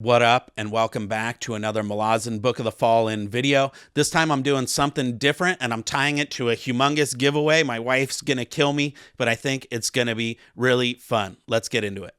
What up, and welcome back to another Malazan Book of the Fallen video. This time I'm doing something different, and I'm tying it to a humongous giveaway. My wife's gonna kill me, but I think it's gonna be really fun. Let's get into it.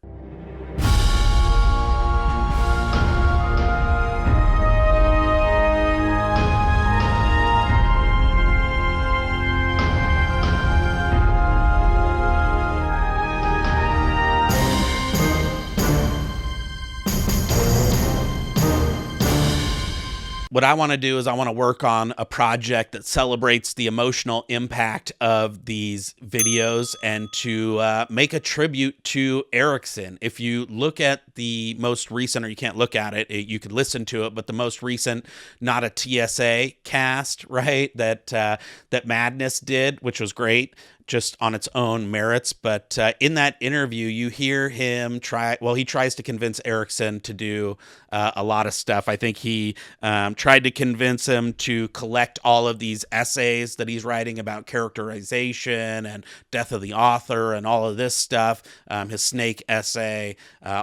What I want to do is I want to work on a project that celebrates the emotional impact of these videos and to make a tribute to Erikson. If you look at the most recent, or you can't look at it, you could listen to it, but the most recent Not a TSA cast, right, that Madness did, which was great, just on its own merits. But in that interview, you hear him he tries to convince Erikson to do a lot of stuff. I think he tried to convince him to collect all of these essays that he's writing about characterization and death of the author and all of this stuff, his snake essay,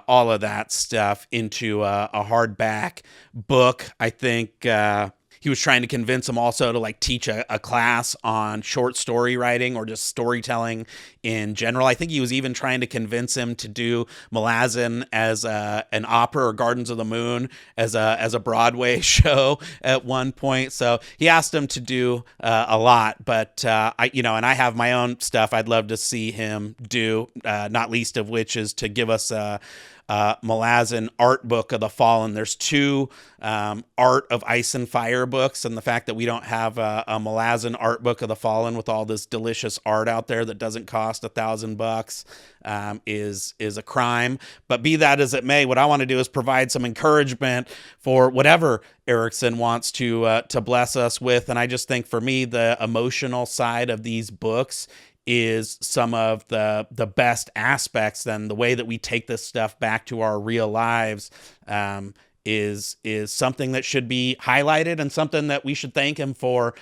all of that stuff into a hardback book. I think he was trying to convince him also to teach a class on short story writing or just storytelling in general. I think he was even trying to convince him to do Malazan as an opera, or Gardens of the Moon as a Broadway show at one point. So he asked him to do a lot, but and I have my own stuff I'd love to see him do, not least of which is to give us a Malazan art book of the Fallen. There's two Art of Ice and Fire books, and the fact that we don't have a Malazan art book of the Fallen with all this delicious art out there that doesn't cost $1,000 is a crime. But be that as it may, what I want to do is provide some encouragement for whatever Erikson wants to bless us with. And I just think, for me, the emotional side of these books is some of the best aspects. Then the way that we take this stuff back to our real lives is something that should be highlighted, and something that we should thank him for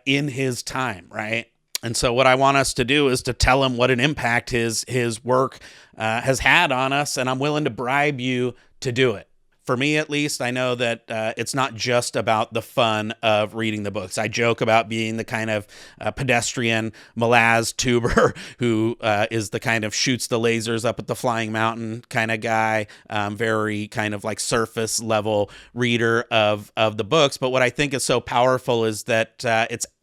in his time, right? And so what I want us to do is to tell him what an impact his work has had on us, and I'm willing to bribe you to do it. For me, at least, I know that it's not just about the fun of reading the books. I joke about being the kind of pedestrian Malaz tuber who is the kind of shoots the lasers up at the flying mountain kind of guy, very kind of surface level reader of the books. But what I think is so powerful is that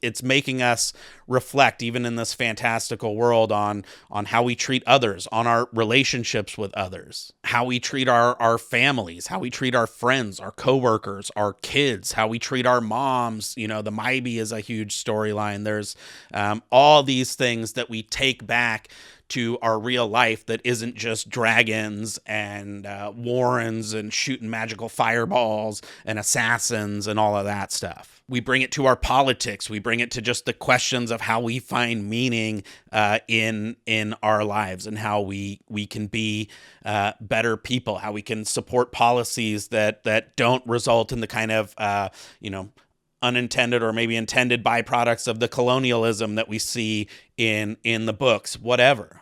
it's making us reflect, even in this fantastical world, on how we treat others, on our relationships with others, how we treat our families, how we treat our friends, our coworkers, our kids, how we treat our moms. The Maybe is a huge storyline. There's all these things that we take back to our real life that isn't just dragons and warrens and shooting magical fireballs and assassins and all of that stuff. We bring it to our politics. We bring it to just the questions of how we find meaning in our lives, and how we can be better people, how we can support policies that don't result in the kind of unintended or maybe intended byproducts of the colonialism that we see in the books. Whatever.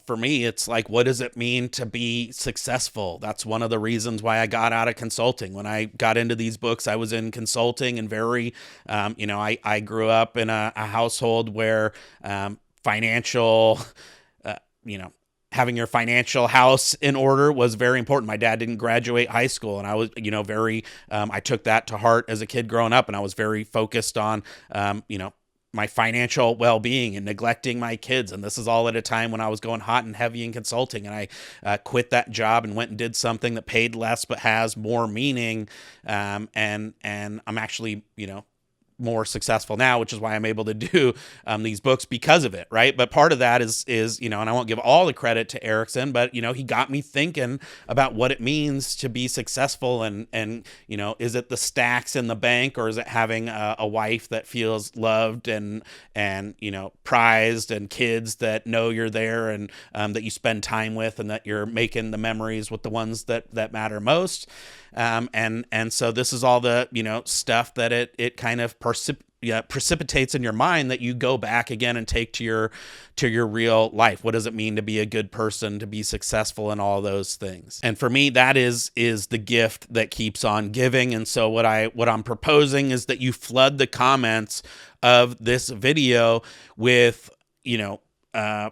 For me, it's what does it mean to be successful? That's one of the reasons why I got out of consulting. When I got into these books, I was in consulting, and very, I grew up in a household where financial, having your financial house in order was very important. My dad didn't graduate high school, and I was, I took that to heart as a kid growing up, and I was very focused on, my financial well-being and neglecting my kids. And this is all at a time when I was going hot and heavy in consulting, and I quit that job and went and did something that paid less but has more meaning. And I'm actually, more successful now, which is why I'm able to do these books because of it, right? But part of that is and I won't give all the credit to Erikson, but he got me thinking about what it means to be successful, and is it the stacks in the bank, or is it having a wife that feels loved and prized, and kids that know you're there, and that you spend time with, and that you're making the memories with the ones that matter most. And so this is all the stuff that it kind of precipitates in your mind that you go back again and take to your real life. What does it mean to be a good person, to be successful, and all those things? And for me, that is the gift that keeps on giving. And so what I'm proposing is that you flood the comments of this video with,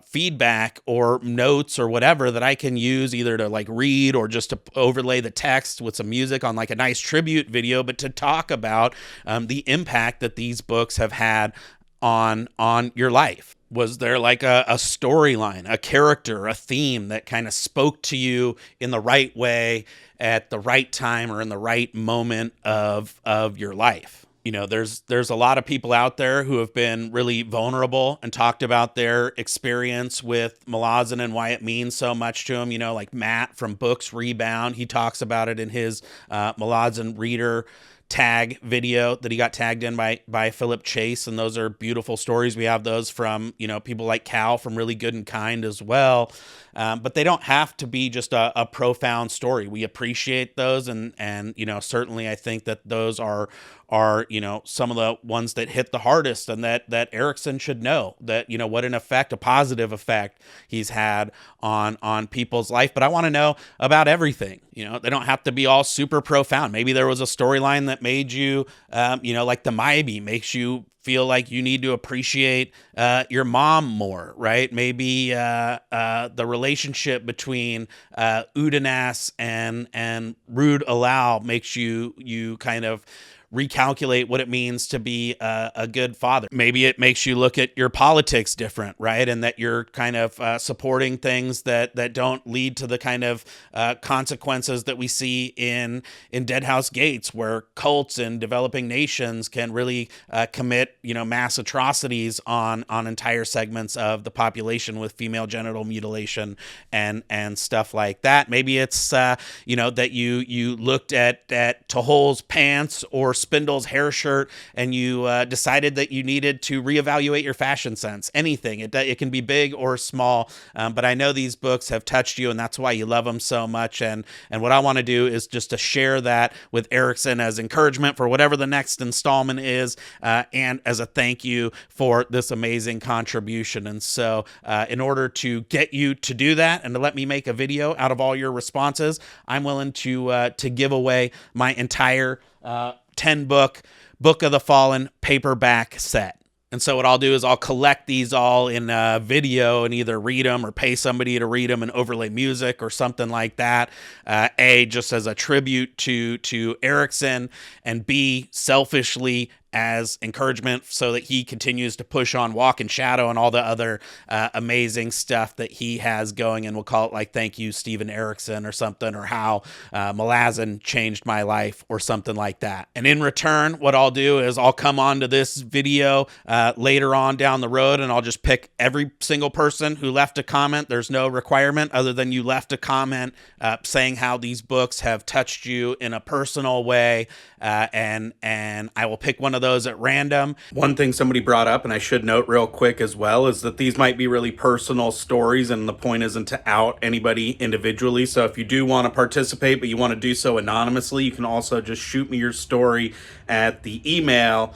feedback or notes or whatever that I can use either to like read or just to overlay the text with some music on like a nice tribute video, but to talk about the impact that these books have had on your life. Was there like a storyline, a character, a theme that kind of spoke to you in the right way at the right time or in the right moment of your life? There's a lot of people out there who have been really vulnerable and talked about their experience with Malazan and why it means so much to them. Like Matt from Books Rebound, he talks about it in his Malazan reader tag video that he got tagged in by Philip Chase, and those are beautiful stories. We have those from people like Cal from Really Good and Kind as well, but they don't have to be just a profound story. We appreciate those, and certainly I think that those are some of the ones that hit the hardest, and that Erikson should know that what an effect, a positive effect he's had on people's life. But I want to know about everything. They don't have to be all super profound. Maybe there was a storyline that made you like the Maybe makes you feel like you need to appreciate your mom more, right? Maybe the relationship between Udanas and Rud Alal makes you kind of recalculate what it means to be a good father. Maybe it makes you look at your politics different, right? And that you're kind of supporting things that don't lead to the kind of consequences that we see in Deadhouse Gates, where cults in developing nations can really commit mass atrocities on entire segments of the population with female genital mutilation and stuff like that. Maybe it's that you looked at Tohol's pants or Spindle's hair shirt and you decided that you needed to reevaluate your fashion sense. Anything. It can be big or small, but I know these books have touched you, and that's why you love them so much. And what I want to do is just to share that with Erikson as encouragement for whatever the next installment is, and as a thank you for this amazing contribution. And so in order to get you to do that and to let me make a video out of all your responses, I'm willing to give away my entire 10-book Book of the Fallen paperback set. And so what I'll do is I'll collect these all in a video and either read them or pay somebody to read them and overlay music or something like that. Just as a tribute to Erikson, and B, selfishly as encouragement so that he continues to push on Walk in Shadow and all the other amazing stuff that he has going. And we'll call it like, thank you, Steven Erikson or something, or how Malazan changed my life or something like that. And in return, what I'll do is I'll come on to this video later on down the road, and I'll just pick every single person who left a comment. There's no requirement other than you left a comment saying how these books have touched you in a personal way, and I will pick one of those at random. One thing somebody brought up, and I should note real quick as well, is that these might be really personal stories, and the point isn't to out anybody individually. So if you do want to participate, but you want to do so anonymously, you can also just shoot me your story at the email,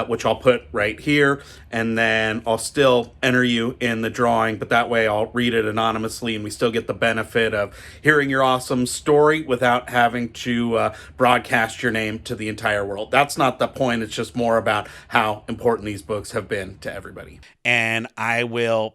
which I'll put right here, and then I'll still enter you in the drawing, but that way I'll read it anonymously, and we still get the benefit of hearing your awesome story without having to broadcast your name to the entire world. That's not the point. It's just more about how important these books have been to everybody. And I will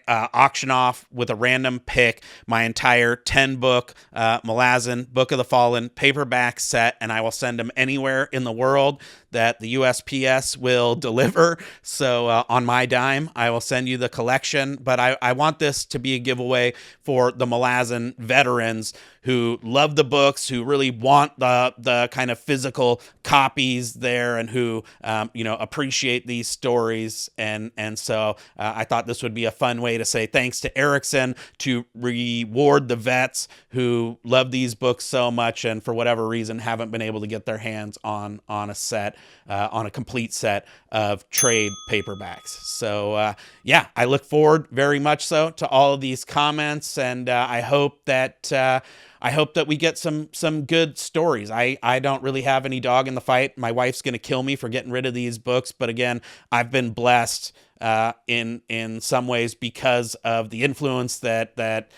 auction off with a random pick my entire 10-book Malazan Book of the Fallen paperback set, and I will send them anywhere in the world that the USPS will deliver. So on my dime, I will send you the collection. But I want this to be a giveaway for the Malazan veterans who love the books, who really want the kind of physical copies there, and who appreciate these stories. And so I thought this would be a fun way to say thanks to Erikson, to reward the vets who love these books so much and for whatever reason haven't been able to get their hands on a set, on a complete set of trade paperbacks. So I look forward very much so to all of these comments, and I hope that I hope that we get some good stories. I don't really have any dog in the fight. My wife's going to kill me for getting rid of these books. But again, I've been blessed in some ways because of the influence that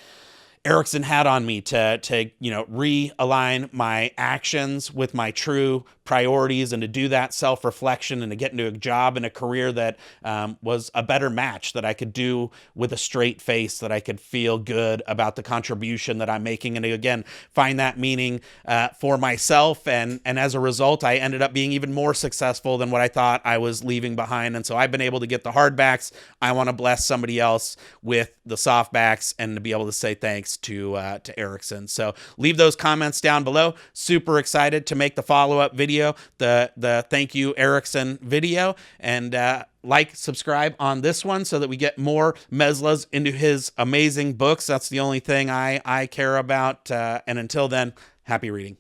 Erikson had on me to realign my actions with my true priorities, and to do that self-reflection, and to get into a job and a career that was a better match, that I could do with a straight face, that I could feel good about the contribution that I'm making, and to, again, find that meaning for myself. And as a result, I ended up being even more successful than what I thought I was leaving behind. And so I've been able to get the hardbacks. I want to bless somebody else with the softbacks, and to be able to say thanks to Erikson. So leave those comments down below. Super excited to make the follow-up video, the thank you Erikson video, and subscribe on this one so that we get more Meslas into his amazing books. That's the only thing I care about. And until then, happy reading.